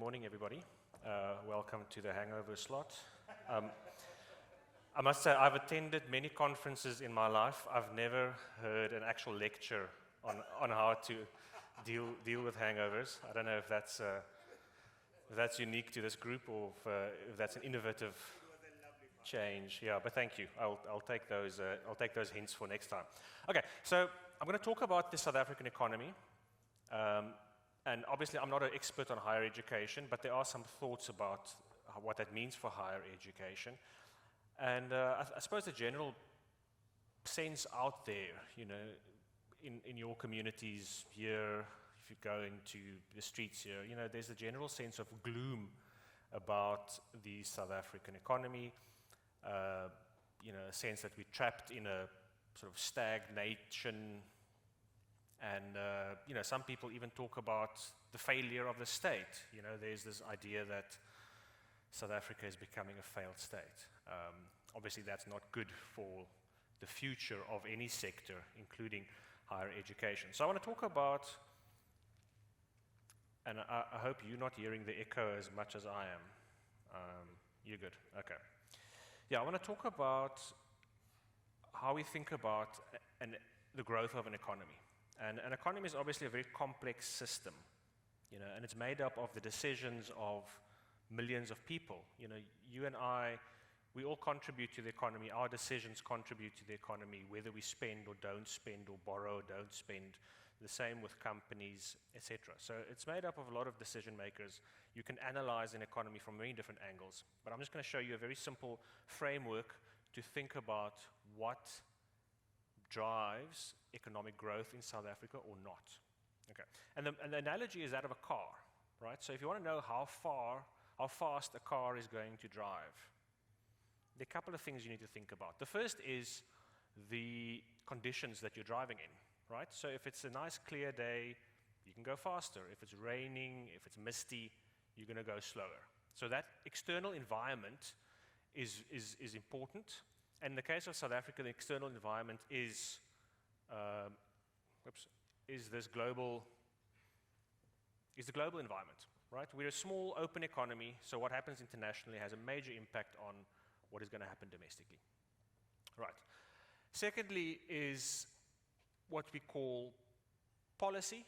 morning, everybody. Welcome to the hangover slot. I must say, I've attended many conferences in my life. I've never heard an actual lecture on how to deal with hangovers. I don't know if that's unique to this group or if that's an innovative change. Yeah, but thank you. I'll take those hints for next time. Okay, so I'm going to talk about the South African economy. And obviously, I'm not an expert on higher education, but there are some thoughts about what that means for higher education. And I suppose the general sense out there, in your communities here, if you go into the streets here, there's a general sense of gloom about the South African economy, a sense that we're trapped in a sort of stagnation. And some people even talk about the failure of the state. There's this idea that South Africa is becoming a failed state. Obviously, that's not good for the future of any sector, including higher education. So I want to talk about, and I hope you're not hearing the echo as much as I am. You're good, okay. Yeah, I want to talk about how we think about the growth of an economy. And an economy is obviously a very complex system, and it's made up of the decisions of millions of people. You and I, we all contribute to the economy. Our decisions contribute to the economy, whether we spend or don't spend or borrow or don't spend. The same with companies, etc. So it's made up of a lot of decision makers. You can analyze an economy from many different angles. But I'm just going to show you a very simple framework to think about what drives economic growth in South Africa or not. Okay. And the analogy is that of a car, right? So if you want to know how fast a car is going to drive, there are a couple of things you need to think about. The first is the conditions that you're driving in, right? So if it's a nice clear day, you can go faster. If it's raining, if it's misty, you're going to go slower. So that external environment is important. And in the case of South Africa, the external environment is the global environment, right? We're a small, open economy, so what happens internationally has a major impact on what is going to happen domestically. Right. Secondly is what we call policy,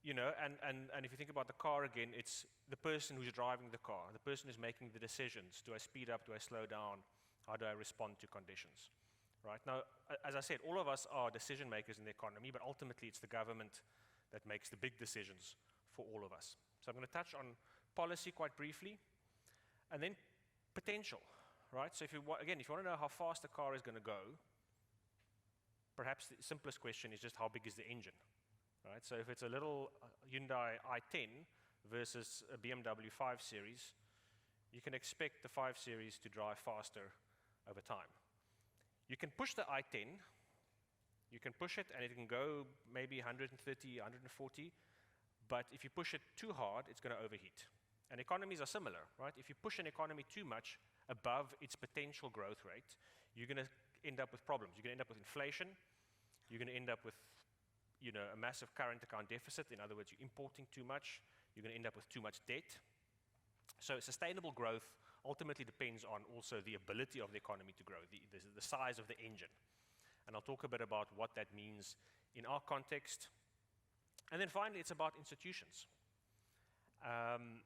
and if you think about the car again, it's the person who's driving the car, the person who's making the decisions. Do I speed up? Do I slow down? How do I respond to conditions? Right? Now, as I said, all of us are decision makers in the economy, but ultimately it's the government that makes the big decisions for all of us. So I'm going to touch on policy quite briefly, and then potential. Right? So if you want to know how fast a car is going to go, perhaps the simplest question is just how big is the engine? Right? So if it's a little Hyundai i10 versus a BMW 5 Series, you can expect the 5 Series to drive faster over time. You can push the i10, you can push it and it can go maybe 130, 140, but if you push it too hard, it's going to overheat. And economies are similar, right? If you push an economy too much above its potential growth rate, you're going to end up with problems. You're going to end up with inflation, you're going to end up with a massive current account deficit. In other words, you're importing too much, you're going to end up with too much debt. So sustainable growth ultimately depends on also the ability of the economy to grow, the size of the engine. And I'll talk a bit about what that means in our context. And then finally, it's about institutions. And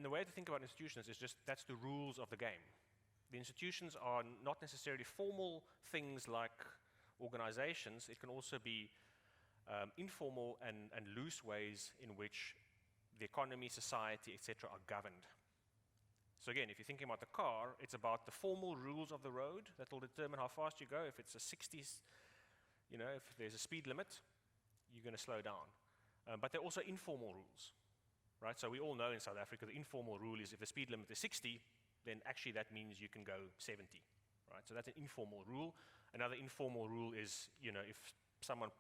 the way to think about institutions is just that's the rules of the game. The institutions are not necessarily formal things like organizations. It can also be informal and loose ways in which the economy, society, etc. are governed. So again, if you're thinking about the car, it's about the formal rules of the road that will determine how fast you go. If it's a 60s, if there's a speed limit, you're going to slow down. But there are also informal rules, right? So we all know in South Africa, the informal rule is if the speed limit is 60, then actually that means you can go 70, right? So that's an informal rule. Another informal rule is, if someone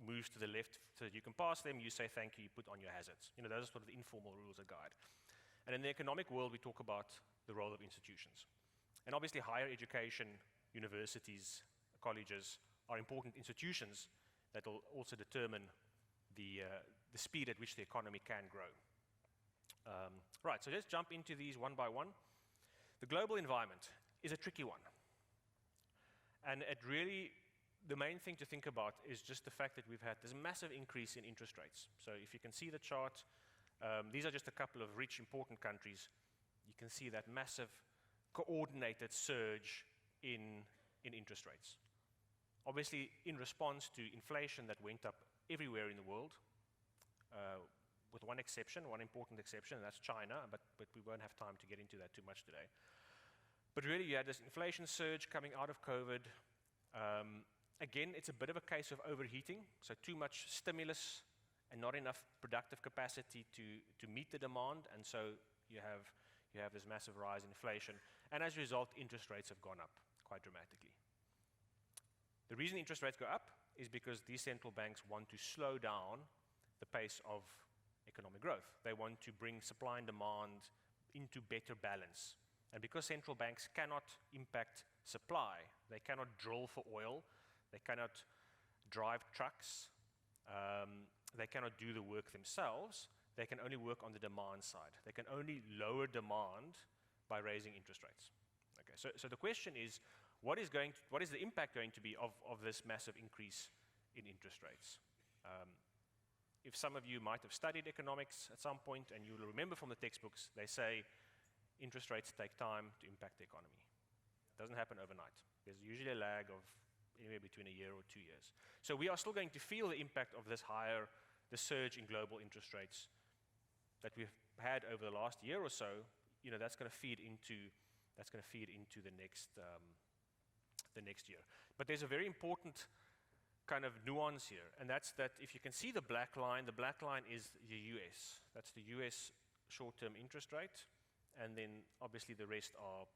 moves to the left so that you can pass them, you say thank you, you put on your hazards. Those are sort of the informal rules that guide. And in the economic world, we talk about the role of institutions. And obviously higher education, universities, colleges are important institutions that will also determine the speed at which the economy can grow. Right, so let's jump into these one by one. The global environment is a tricky one. And it really, the main thing to think about is just the fact that we've had this massive increase in interest rates. So if you can see the chart, these are just a couple of rich, important countries. You can see that massive coordinated surge in interest rates. Obviously, in response to inflation that went up everywhere in the world, with one exception, one important exception, and that's China, but we won't have time to get into that too much today. But really, you had this inflation surge coming out of COVID. Again, it's a bit of a case of overheating, so too much stimulus and not enough productive capacity to meet the demand, and so you have this massive rise in inflation, and as a result, interest rates have gone up quite dramatically. The reason interest rates go up is because these central banks want to slow down the pace of economic growth. They want to bring supply and demand into better balance. And because central banks cannot impact supply, they cannot drill for oil, they cannot drive trucks, they cannot do the work themselves, they can only work on the demand side. They can only lower demand by raising interest rates. Okay, so the question is, what is the impact going to be of this massive increase in interest rates? If some of you might have studied economics at some point, and you will remember from the textbooks, they say interest rates take time to impact the economy. It doesn't happen overnight. There's usually a lag of anywhere between a year or 2 years. So we are still going to feel the impact of this the surge in global interest rates that we've had over the last year or so. You know, that's going to feed into the next year. But there's a very important kind of nuance here, and that's that if you can see the black line is the US. That's the US short-term interest rate, and then obviously the rest are,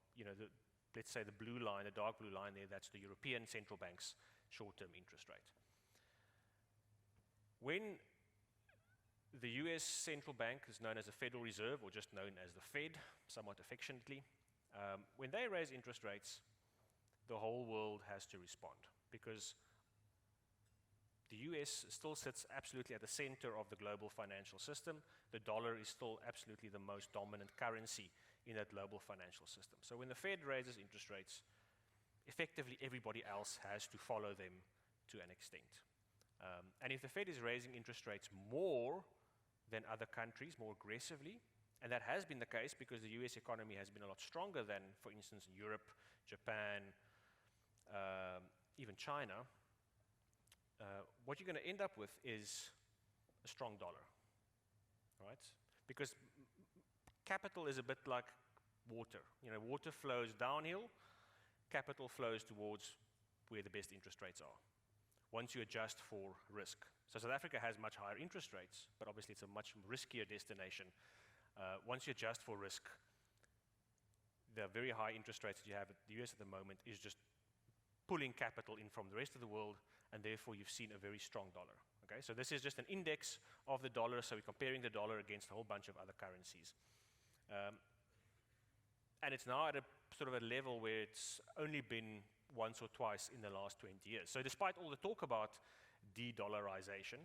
let's say the blue line, the dark blue line there, that's the European Central Bank's short-term interest rate. When the US Central Bank is known as the Federal Reserve, or just known as the Fed, somewhat affectionately, when they raise interest rates, the whole world has to respond, because the US still sits absolutely at the center of the global financial system. The dollar is still absolutely the most dominant currency in that global financial system. So when the Fed raises interest rates, effectively everybody else has to follow them to an extent. And if the Fed is raising interest rates more than other countries, more aggressively, and that has been the case because the US economy has been a lot stronger than, for instance, Europe, Japan, even China, what you're going to end up with is a strong dollar, right? Because capital is a bit like water. Water flows downhill, capital flows towards where the best interest rates are, once you adjust for risk. So South Africa has much higher interest rates, but obviously it's a much riskier destination. Once you adjust for risk, the very high interest rates that you have at the US at the moment is just pulling capital in from the rest of the world, and therefore you've seen a very strong dollar. Okay, so this is just an index of the dollar, so we're comparing the dollar against a whole bunch of other currencies. And it's now at a sort of a level where it's only been once or twice in the last 20 years. So despite all the talk about de-dollarization,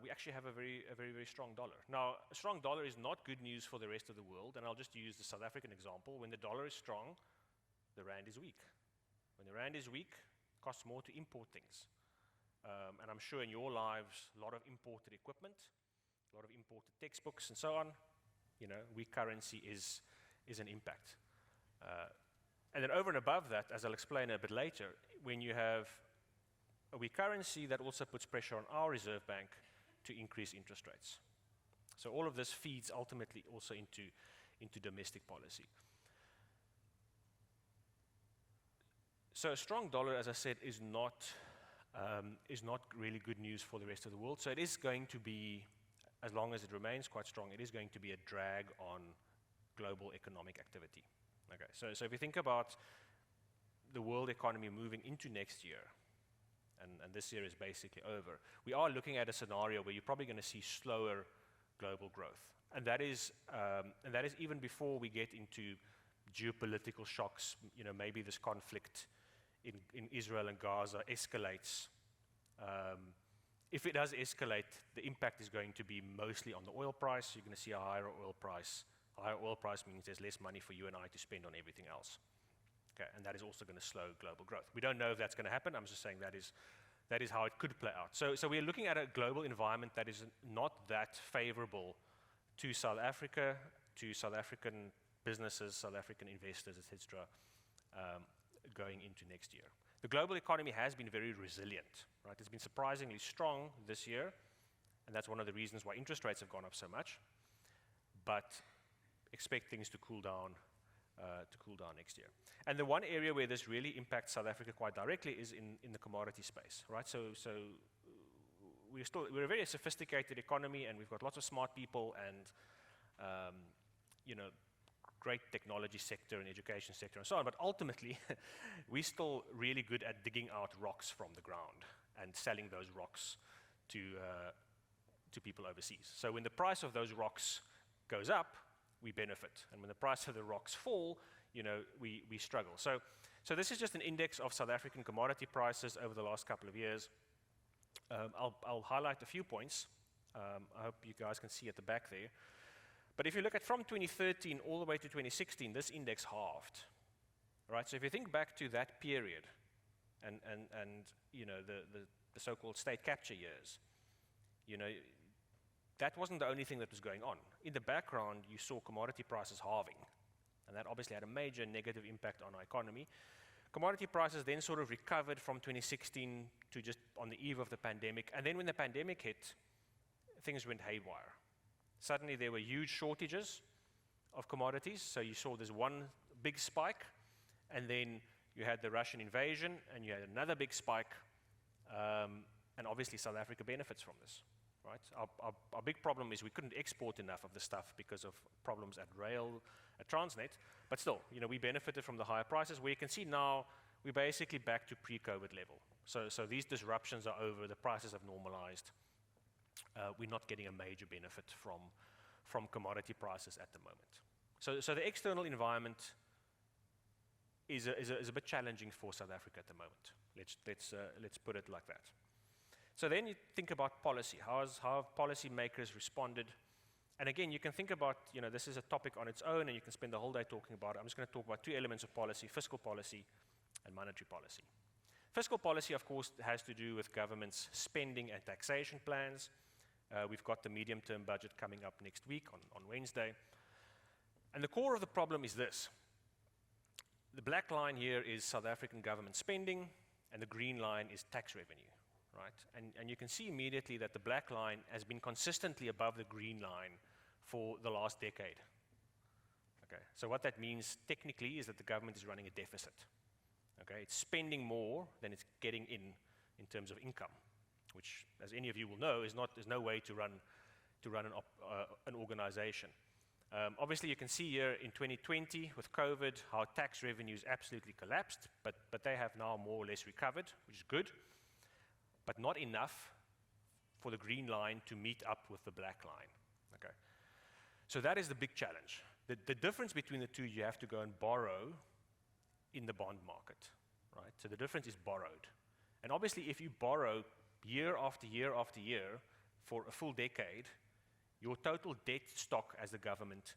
we actually have a very, very strong dollar. Now, a strong dollar is not good news for the rest of the world, and I'll just use the South African example. When the dollar is strong, the rand is weak. When the rand is weak, it costs more to import things. And I'm sure in your lives, a lot of imported equipment, a lot of imported textbooks and so on, weak currency is an impact. And then over and above that, as I'll explain a bit later, when you have a weak currency, that also puts pressure on our Reserve Bank to increase interest rates. So all of this feeds ultimately also into domestic policy. So a strong dollar, as I said, is not really good news for the rest of the world. So it is going to be, as long as it remains quite strong, it is going to be a drag on global economic activity. Okay, so if you think about the world economy moving into next year, and this year is basically over, we are looking at a scenario where you're probably going to see slower global growth. And that is even before we get into geopolitical shocks. Maybe this conflict in Israel and Gaza escalates if it does escalate, the impact is going to be mostly on the oil price. You're going to see a higher oil price. A higher oil price means there's less money for you and I to spend on everything else. Okay, and that is also going to slow global growth. We don't know if that's going to happen. I'm just saying that is how it could play out. So we're looking at a global environment that is not that favorable to South Africa, to South African businesses, South African investors, etc., going into next year. The global economy has been very resilient, right? It's been surprisingly strong this year, and that's one of the reasons why interest rates have gone up so much. But expect things to cool down next year. And the one area where this really impacts South Africa quite directly is in the commodity space, right? So we're a very sophisticated economy, and we've got lots of smart people and great technology sector and education sector and so on. But ultimately, we're still really good at digging out rocks from the ground and selling those rocks to people overseas. So when the price of those rocks goes up, we benefit. And when the price of the rocks fall, we struggle. So this is just an index of South African commodity prices over the last couple of years. I'll highlight a few points. I hope you guys can see at the back there. But if you look at from 2013 all the way to 2016, this index halved. Right? So if you think back to that period and the so-called state capture years, that wasn't the only thing that was going on. In the background, you saw commodity prices halving, and that obviously had a major negative impact on our economy. Commodity prices then sort of recovered from 2016 to just on the eve of the pandemic, and then when the pandemic hit, things went haywire. Suddenly there were huge shortages of commodities, so you saw this one big spike, and then you had the Russian invasion, and you had another big spike, and obviously South Africa benefits from this. Right? Our big problem is we couldn't export enough of the stuff because of problems at rail, at Transnet, but still, we benefited from the higher prices. Where you can see now, we're basically back to pre-COVID level. So these disruptions are over, the prices have normalized. We're not getting a major benefit from commodity prices at the moment. So the external environment is a bit challenging for South Africa at the moment. Let's put it like that. So then you think about policy. How have policymakers responded? And again, you can think about, this is a topic on its own, and you can spend the whole day talking about it. I'm just going to talk about two elements of policy: fiscal policy and monetary policy. Fiscal policy, of course, has to do with government's spending and taxation plans. We've got the medium-term budget coming up next week on Wednesday. And the core of the problem is this. The black line here is South African government spending, and the green line is tax revenue. Right? And you can see immediately that the black line has been consistently above the green line for the last decade. Okay? So what that means technically is that the government is running a deficit. Okay? It's spending more than it's getting in terms of income, which, as any of you will know, there's no way to run an organization. Obviously, you can see here in 2020 with COVID how tax revenues absolutely collapsed, but they have now more or less recovered, which is good, but not enough for the green line to meet up with the black line. Okay. So that is the big challenge. The difference between the two, you have to go and borrow in the bond market. Right? So the difference is borrowed. And obviously, if you borrow year after year after year for a full decade, your total debt stock as the government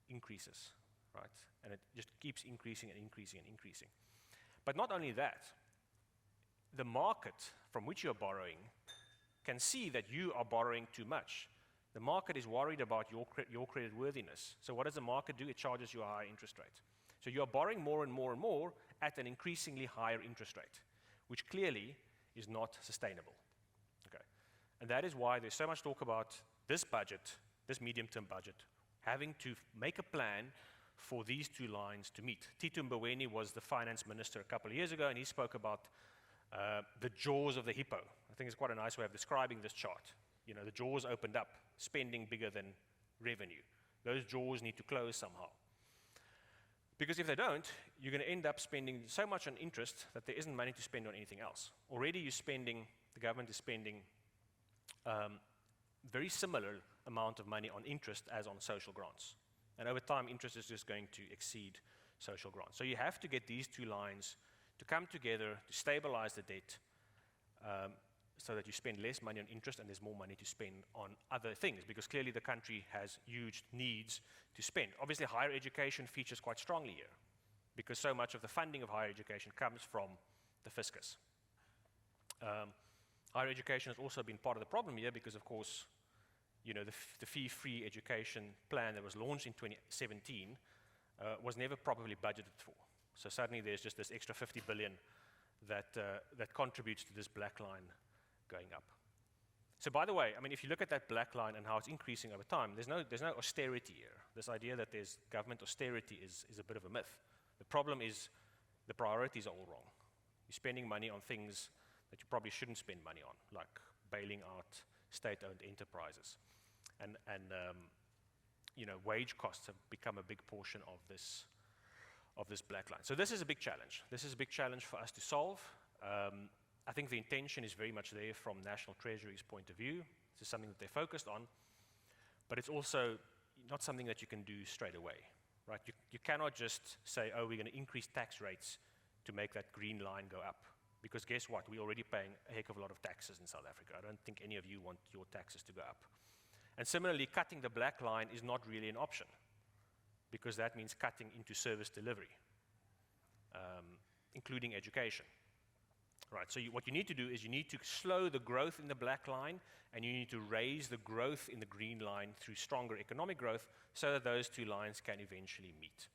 increases. Right? And it just keeps increasing and increasing and increasing. But not only that, the market from which you're borrowing can see that you are borrowing too much. The market is worried about your credit worthiness. So what does the market do? It charges you a higher interest rate. So you are borrowing more and more and more at an increasingly higher interest rate, which clearly is not sustainable. Okay. And that is why there's so much talk about this budget, this medium-term budget, having to make a plan for these two lines to meet. Tito Mboweni was the finance minister a couple of years ago, and he spoke about the jaws of the hippo. I think it's quite a nice way of describing this chart. The jaws opened up, spending bigger than revenue. Those jaws need to close somehow. Because if they don't, you're going to end up spending so much on interest that there isn't money to spend on anything else. Already the government is spending very similar amount of money on interest as on social grants. And over time, interest is just going to exceed social grants. So you have to get these two lines to come together to stabilize the debt so that you spend less money on interest and there's more money to spend on other things, because clearly the country has huge needs to spend. Obviously, higher education features quite strongly here, because so much of the funding of higher education comes from the fiscus. Higher education has also been part of the problem here because, of course, the fee-free education plan that was launched in 2017 was never properly budgeted for. So suddenly there's just this extra 50 billion that contributes to this black line going up. So by the way, I mean, if you look at that black line and how it's increasing over time, there's no austerity here. This idea that there's government austerity is a bit of a myth. The problem is the priorities are all wrong. You're spending money on things that you probably shouldn't spend money on, like bailing out state-owned enterprises. And wage costs have become a big portion of this black line. So this is a big challenge. This is a big challenge for us to solve. I think the intention is very much there from National Treasury's point of view. This is something that they're focused on, but it's also not something that you can do straight away, right? You cannot just say, oh, we're going to increase tax rates to make that green line go up, because guess what? We're already paying a heck of a lot of taxes in South Africa. I don't think any of you want your taxes to go up. And similarly, cutting the black line is not really an option, because that means cutting into service delivery, including education. Right, so what you need to do is you need to slow the growth in the black line, and you need to raise the growth in the green line through stronger economic growth so that those two lines can eventually meet.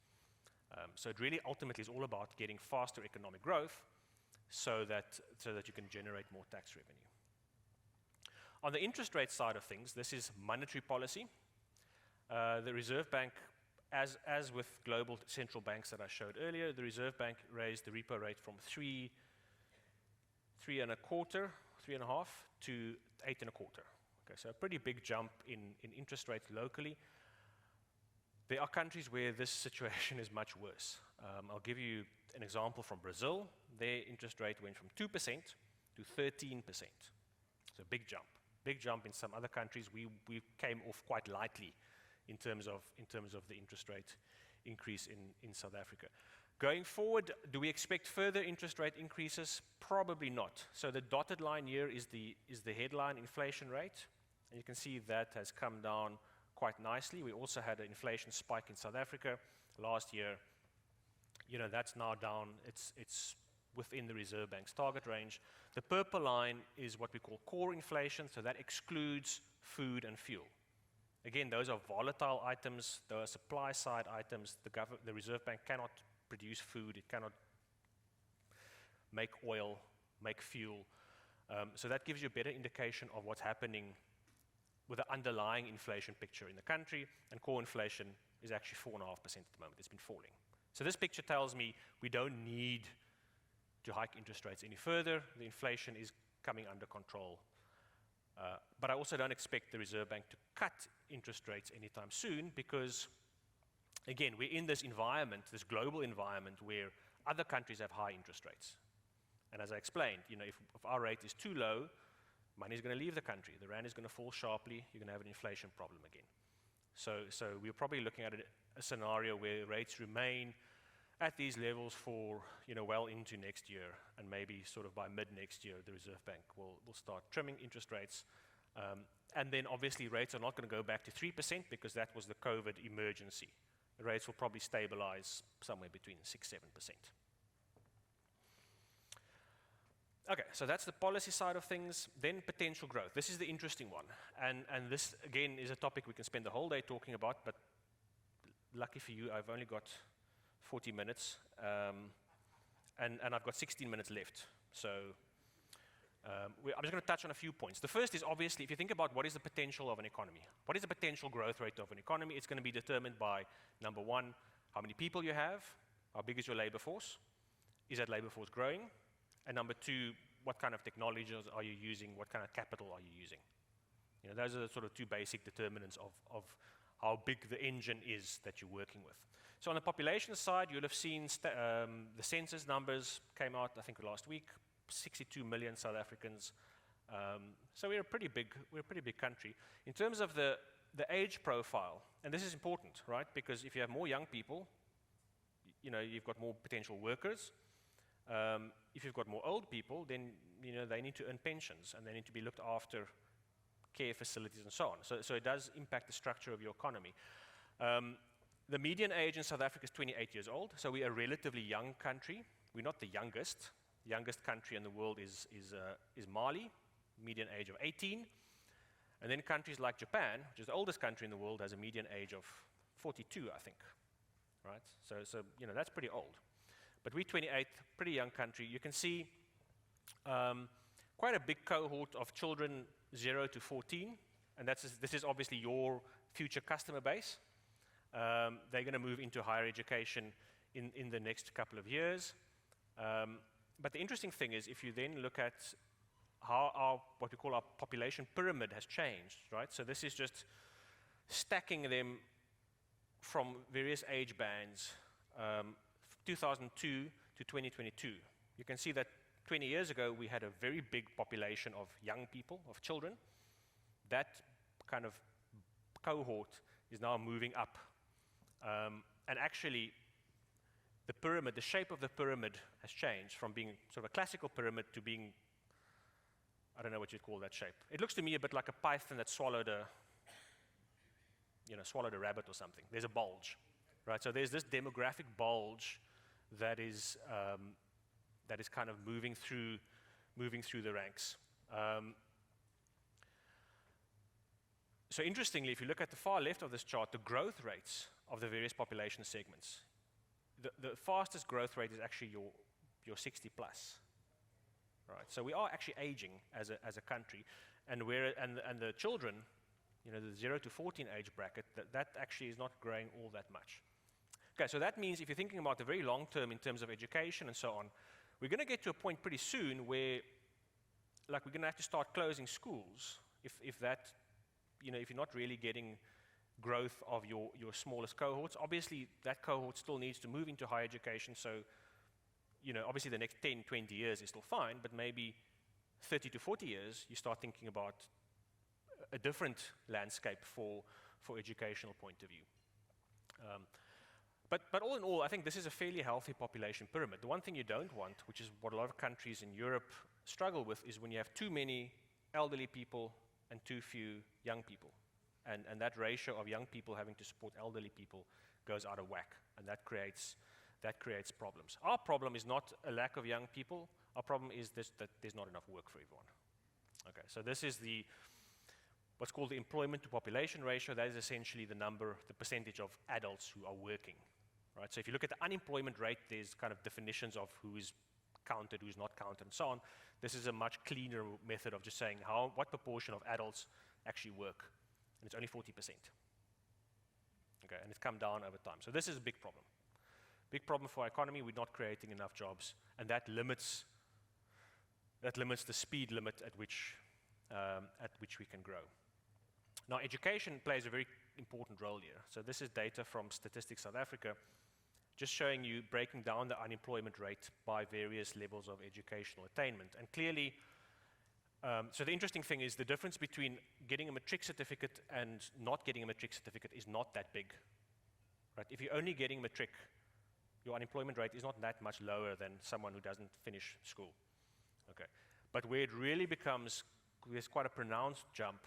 So it really ultimately is all about getting faster economic growth so that you can generate more tax revenue. On the interest rate side of things, this is monetary policy. The Reserve Bank, as with global central banks that I showed earlier, the Reserve Bank raised the repo rate from 3.25% to 8.25%. Okay, so a pretty big jump in interest rates locally. There are countries where this situation is much worse. I'll give you an example from Brazil. Their interest rate went from 2% to 13%. So big jump. Big jump in some other countries. We came off quite lightly in terms of the interest rate increase in South Africa. Going forward, do we expect further interest rate increases? Probably not. So the dotted line here is the headline inflation rate, and you can see that has come down quite nicely. We also had an inflation spike in South Africa last year. That's now down. It's within the Reserve Bank's target range. The purple line is what we call core inflation, so that excludes food and fuel. Again, those are volatile items. Those are supply-side items. The Reserve Bank cannot produce food. It cannot make oil, make fuel. So that gives you a better indication of what's happening with the underlying inflation picture in the country, and core inflation is actually 4.5% at the moment. It's been falling. So this picture tells me we don't need to hike interest rates any further. The inflation is coming under control. But I also don't expect the Reserve Bank to cut interest rates anytime soon, because again, we're in this environment, this global environment, where other countries have high interest rates. And as I explained, if our rate is too low, money is going to leave the country. The rand is going to fall sharply. You're going to have an inflation problem again. So we're probably looking at a scenario where rates remain at these levels for well into next year, and maybe sort of by mid next year, the Reserve Bank will start trimming interest rates. And then obviously rates are not going to go back to 3% because that was the COVID emergency. The rates will probably stabilize somewhere between 6-7%. Okay, so that's the policy side of things. Then potential growth. This is the interesting one. And this, again, is a topic we can spend the whole day talking about, but lucky for you, I've only got 40 minutes, and I've got 16 minutes left. So I'm just going to touch on a few points. The first is, obviously, if you think about what is the potential of an economy, what is the potential growth rate of an economy, it's going to be determined by, number one, how many people you have, how big is your labor force, is that labor force growing, and number two, what kind of technologies are you using, what kind of capital are you using. Those are the sort of two basic determinants of how big the engine is that you're working with. So on the population side, you'll have seen the census numbers came out, I think, last week. 62 million South Africans. So we're a pretty big country. In terms of the age profile, and this is important, right? Because if you have more young people, you've got more potential workers. If you've got more old people, then they need to earn pensions and they need to be looked after, care facilities and so on. So it does impact the structure of your economy. The median age in South Africa is 28 years old, so we're a relatively young country. We're not the youngest. The youngest country in the world is Mali, median age of 18. And then countries like Japan, which is the oldest country in the world, has a median age of 42, I think. Right? So that's pretty old. But we're 28, pretty young country. You can see quite a big cohort of children 0 to 14, and this is obviously your future customer base. They're going to move into higher education in the next couple of years. But the interesting thing is, if you then look at how what we call our population pyramid has changed, right? So this is just stacking them from various age bands, 2002 to 2022. You can see that 20 years ago, we had a very big population of young people, of children. That kind of cohort is now moving up. And actually, the pyramid, the shape of the pyramid has changed from being sort of a classical pyramid to being, I don't know what you'd call that shape. It looks to me a bit like a python that swallowed a rabbit or something. There's a bulge, right? So there's this demographic bulge that is kind of moving through the ranks. So interestingly, if you look at the far left of this chart, the growth rates of the various population segments, the fastest growth rate is actually your 60 plus, right? So we are actually aging as a country, and the children, the 0 to 14 age bracket, that actually is not growing all that much. Okay, so that means if you're thinking about the very long term in terms of education and so on, we're going to get to a point pretty soon where, like, we're going to have to start closing schools if you're not really getting growth of your smallest cohorts. Obviously, that cohort still needs to move into higher education, so, obviously the next 10, 20 years is still fine, but maybe 30 to 40 years, you start thinking about a different landscape for educational point of view. But all in all, I think this is a fairly healthy population pyramid. The one thing you don't want, which is what a lot of countries in Europe struggle with, is when you have too many elderly people and too few young people. And that ratio of young people having to support elderly people goes out of whack, and that creates problems. Our problem is not a lack of young people. Our problem is that there's not enough work for everyone. Okay, so this is what's called the employment to population ratio. That is essentially the percentage of adults who are working. Right? So if you look at the unemployment rate, there's kind of definitions of who is counted, who's not counted, and so on. This is a much cleaner method of just saying what proportion of adults actually work, and it's only 40%. Okay, and it's come down over time. So this is a big problem. Big problem for our economy. We're not creating enough jobs, and that limits the speed limit at which we can grow. Now, education plays a very important role here. So this is data from Statistics South Africa, just showing you, breaking down the unemployment rate by various levels of educational attainment. And clearly, so the interesting thing is the difference between getting a matric certificate and not getting a matric certificate is not that big. Right? If you're only getting matric, your unemployment rate is not that much lower than someone who doesn't finish school. Okay. But where it really becomes, there's quite a pronounced jump,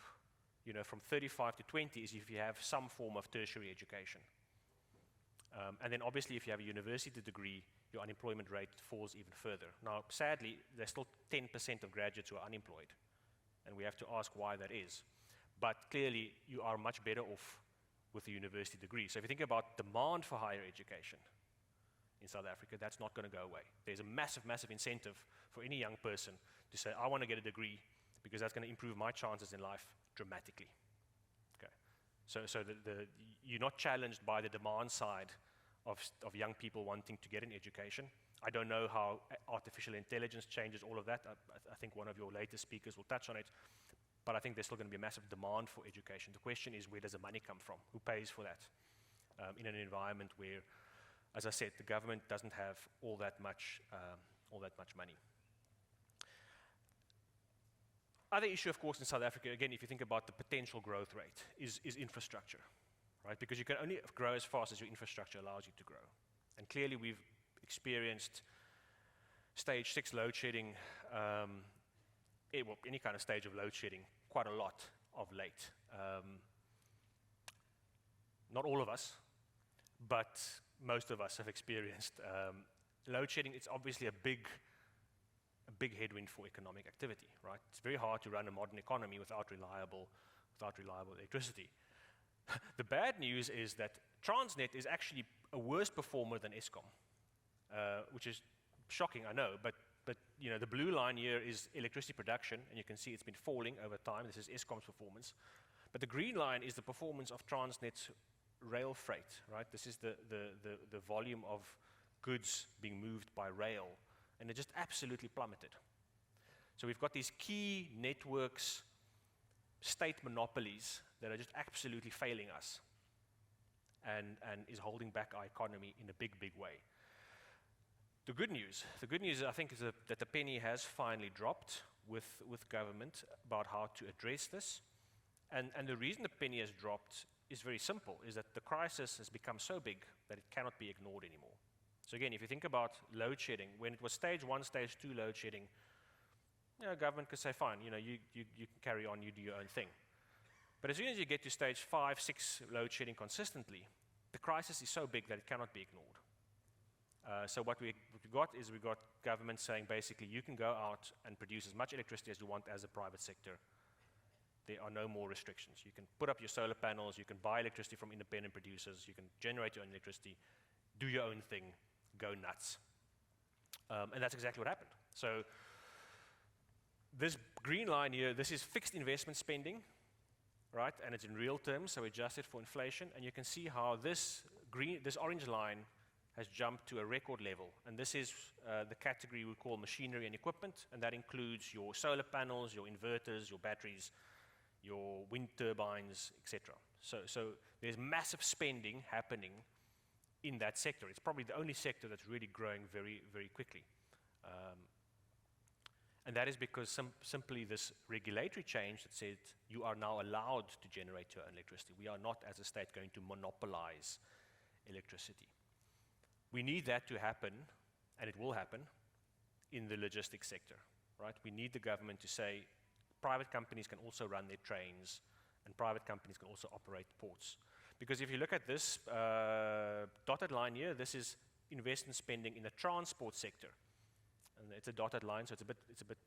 from 35 to 20 is if you have some form of tertiary education. And then obviously if you have a university degree, your unemployment rate falls even further. Now, sadly, there's still 10% of graduates who are unemployed, and we have to ask why that is. But clearly, you are much better off with a university degree. So if you think about demand for higher education in South Africa, that's not going to go away. There's a massive, massive incentive for any young person to say, I want to get a degree because that's going to improve my chances in life dramatically. Okay. So you're not challenged by the demand side of young people wanting to get an education. I don't know how artificial intelligence changes all of that. I think one of your later speakers will touch on it. But I think there's still going to be a massive demand for education. The question is, where does the money come from? Who pays for that? In an environment where, as I said, the government doesn't have all that much money. Other issue, of course, in South Africa, again, if you think about the potential growth rate, is infrastructure, right? Because you can only grow as fast as your infrastructure allows you to grow. And clearly we've experienced stage 6 load shedding, well, any kind of stage of load shedding, quite a lot of late. Not all of us, but most of us have experienced load shedding. It's obviously a big headwind for economic activity, right? It's very hard to run a modern economy without reliable electricity. The bad news is that Transnet is actually a worse performer than Eskom, which is shocking, I know, but the blue line here is electricity production, and you can see it's been falling over time. This is Eskom's performance. But the green line is the performance of Transnet's rail freight, right? This is the volume of goods being moved by rail, and it just absolutely plummeted. So we've got these key networks, state monopolies that are just absolutely failing us and is holding back our economy in a big way. The good news, I think, is that the penny has finally dropped with government about how to address this. And the reason the penny has dropped is very simple, is that the crisis has become so big that it cannot be ignored anymore. So again, if you think about load shedding, when it was stage 1, stage 2 load shedding, government could say, fine, you can carry on, you do your own thing. But as soon as you get to stage 5, 6 load shedding consistently, the crisis is so big that it cannot be ignored. So what we got government saying basically you can go out and produce as much electricity as you want as a private sector. There are no more restrictions. You can put up your solar panels, you can buy electricity from independent producers, you can generate your own electricity, do your own thing, go nuts. And that's exactly what happened. So this green line here, this is fixed investment spending, right? And it's in real terms, so adjusted for inflation. And you can see how this orange line has jumped to a record level. And this is the category we call machinery and equipment, and that includes your solar panels, your inverters, your batteries, your wind turbines, etc. So there's massive spending happening in that sector. It's probably the only sector that's really growing very, very quickly. And that is because simply this regulatory change that said you are now allowed to generate your own electricity. We are not, as a state, going to monopolize electricity. We need that to happen, and it will happen, in the logistics sector, right? We need the government to say private companies can also run their trains, and private companies can also operate ports. Because if you look at this dotted line here, this is investment spending in the transport sector. And it's a dotted line, so it's a bit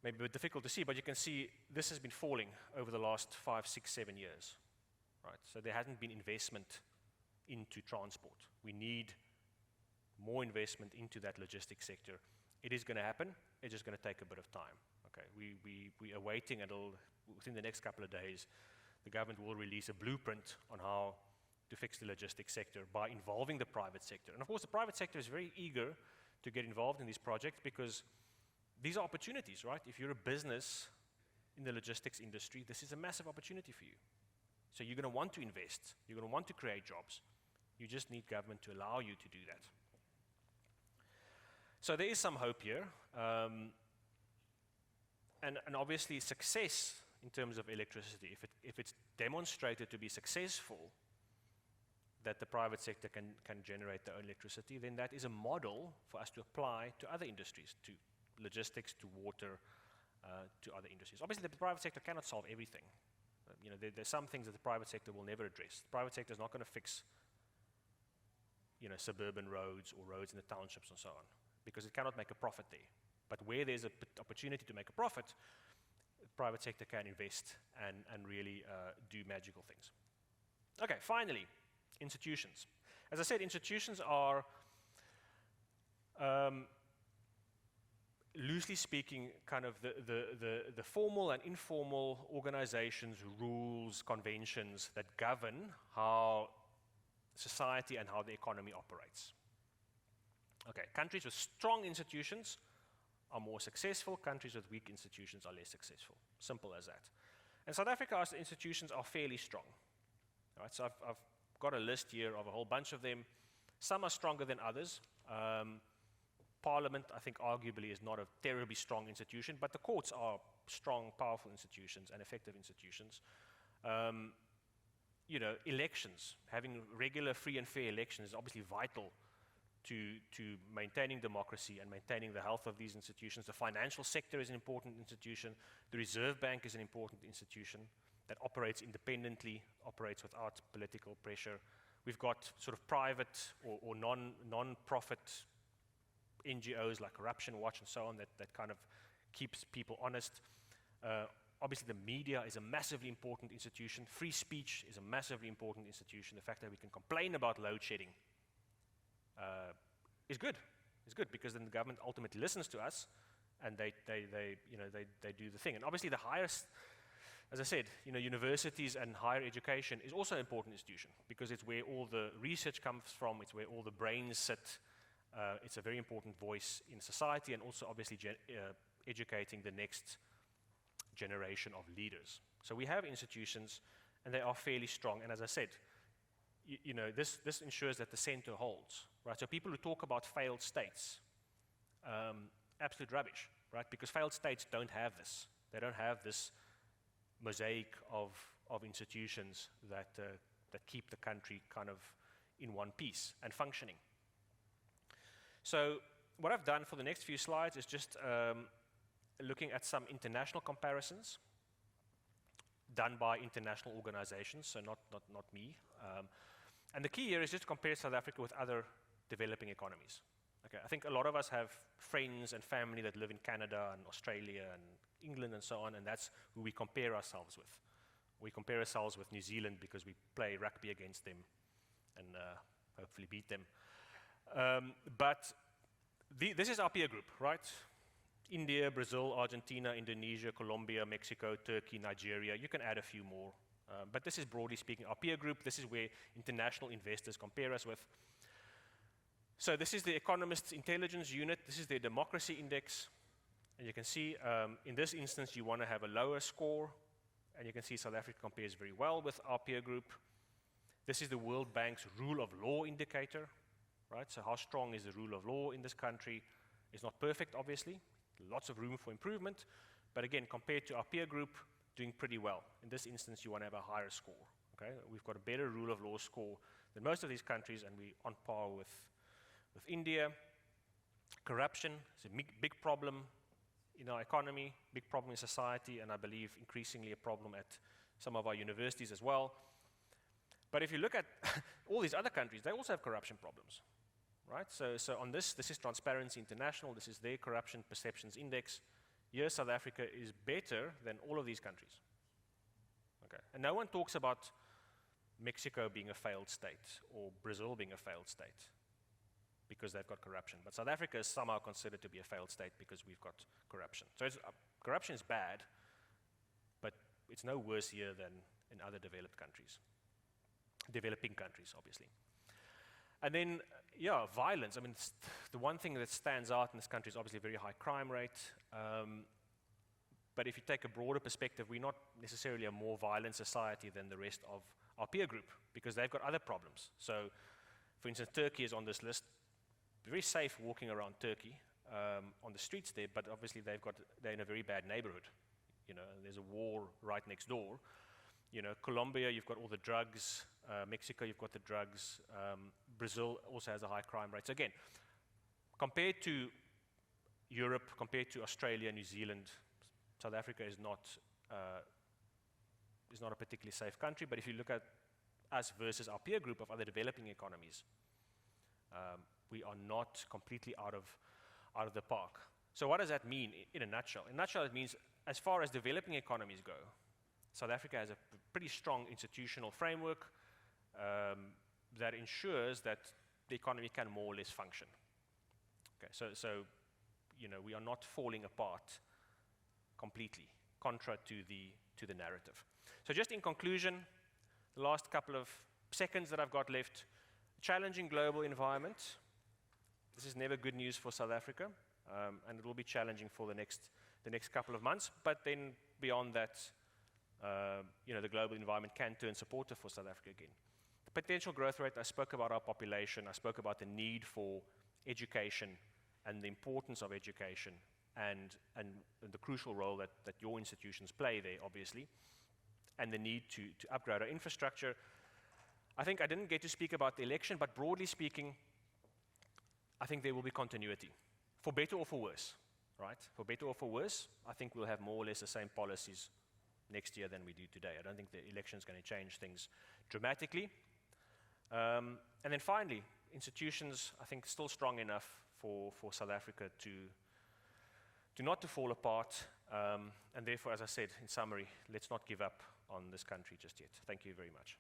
maybe a bit difficult to see, but you can see this has been falling over the last 5, 6, 7 years, right? So there hasn't been investment into transport. We need more investment into that logistics sector. It is going to happen. It's just going to take a bit of time. Okay, we are waiting until within the next couple of days, the government will release a blueprint on how to fix the logistics sector by involving the private sector. And of course, the private sector is very eager to get involved in these projects because these are opportunities, right? If you're a business in the logistics industry, this is a massive opportunity for you. So you're going to want to invest. You're going to want to create jobs. You just need government to allow you to do that. So there is some hope here. And obviously success in terms of electricity, if it's demonstrated to be successful, that the private sector can generate their own electricity, then that is a model for us to apply to other industries, to logistics, to water, to other industries. Obviously, the private sector cannot solve everything. There's some things that the private sector will never address. The private sector is not going to fix, suburban roads or roads in the townships and so on, because it cannot make a profit there. But where there's an opportunity to make a profit, the private sector can invest and really do magical things. Okay, finally, institutions. As I said, institutions are, loosely speaking, kind of the formal and informal organizations, rules, conventions that govern how society and how the economy operates. Okay, countries with strong institutions are more successful. Countries with weak institutions are less successful. Simple as that. And South Africa's institutions are fairly strong. All right, so I've got a list here of a whole bunch of them. Some are stronger than others. Parliament, I think, arguably is not a terribly strong institution, but the courts are strong, powerful institutions and effective institutions. Elections, having regular, free and fair elections is obviously vital to maintaining democracy and maintaining the health of these institutions. The financial sector is an important institution. The Reserve Bank is an important institution that operates independently, operates without political pressure. We've got sort of private or non-profit NGOs like Corruption Watch and so on that kind of keeps people honest. Obviously, the media is a massively important institution. Free speech is a massively important institution. The fact that we can complain about load shedding is good. It's good because then the government ultimately listens to us, and they do the thing. And obviously, the highest, as I said, universities and higher education is also an important institution because it's where all the research comes from. It's where all the brains sit. It's a very important voice in society, and also obviously educating the next generation of leaders. So we have institutions, and they are fairly strong. And as I said, this ensures that the center holds, right? So people who talk about failed states, absolute rubbish, right? Because failed states don't have this. They don't have this mosaic of institutions that keep the country kind of in one piece and functioning. So what I've done for the next few slides is just looking at some international comparisons done by international organizations, so not me. And the key here is just to compare South Africa with other developing economies. Okay, I think a lot of us have friends and family that live in Canada and Australia and England and so on, and that's who we compare ourselves with. We compare ourselves with New Zealand because we play rugby against them and hopefully beat them. But this is our peer group, right? India, Brazil, Argentina, Indonesia, Colombia, Mexico, Turkey, Nigeria. You can add a few more. But this is broadly speaking our peer group. This is where international investors compare us with. So this is the Economist's Intelligence Unit. This is their democracy index. And you can see in this instance you want to have a lower score. And you can see South Africa compares very well with our peer group. This is the World Bank's rule of law indicator. Right? So how strong is the rule of law in this country? It's not perfect, obviously. Lots of room for improvement. But again, compared to our peer group, doing pretty well. In this instance, you want to have a higher score. Okay? We've got a better rule of law score than most of these countries, and we're on par with India. Corruption is a big problem in our economy, big problem in society, and I believe increasingly a problem at some of our universities as well. But if you look at all these other countries, they also have corruption problems. Right? So on this is Transparency International. This is their Corruption Perceptions Index. Here, South Africa is better than all of these countries. Okay. And no one talks about Mexico being a failed state or Brazil being a failed state because they've got corruption. But South Africa is somehow considered to be a failed state because we've got corruption. So corruption is bad, but it's no worse here than in other developed countries. Developing countries, obviously. And then, violence. I mean, the one thing that stands out in this country is obviously a very high crime rate. But if you take a broader perspective, we're not necessarily a more violent society than the rest of our peer group because they've got other problems. So, for instance, Turkey is on this list. Very safe walking around Turkey on the streets there, but obviously they're in a very bad neighborhood. There's a war right next door. Colombia, you've got all the drugs. Mexico, you've got the drugs. Brazil also has a high crime rate. So again, compared to Europe, compared to Australia, New Zealand, South Africa is not a particularly safe country. But if you look at us versus our peer group of other developing economies, we are not completely out of the park. So what does that mean in a nutshell? In a nutshell, it means as far as developing economies go, South Africa has a pretty strong institutional framework that ensures that the economy can more or less function. Okay, so we are not falling apart completely, contrary to the narrative. So just in conclusion, the last couple of seconds that I've got left, challenging global environment. This is never good news for South Africa, and it will be challenging for the next couple of months. But then beyond that, the global environment can turn supportive for South Africa again. The potential growth rate, I spoke about our population, I spoke about the need for education and the importance of education and the crucial role that your institutions play there, obviously, and the need to upgrade our infrastructure. I think I didn't get to speak about the election, but broadly speaking, I think there will be continuity, for better or for worse, right? For better or for worse, I think we'll have more or less the same policies next year than we do today. I don't think the election is going to change things dramatically. And then finally, institutions, I think, still strong enough for South Africa to not to fall apart. And therefore, as I said, in summary, let's not give up on this country just yet. Thank you very much.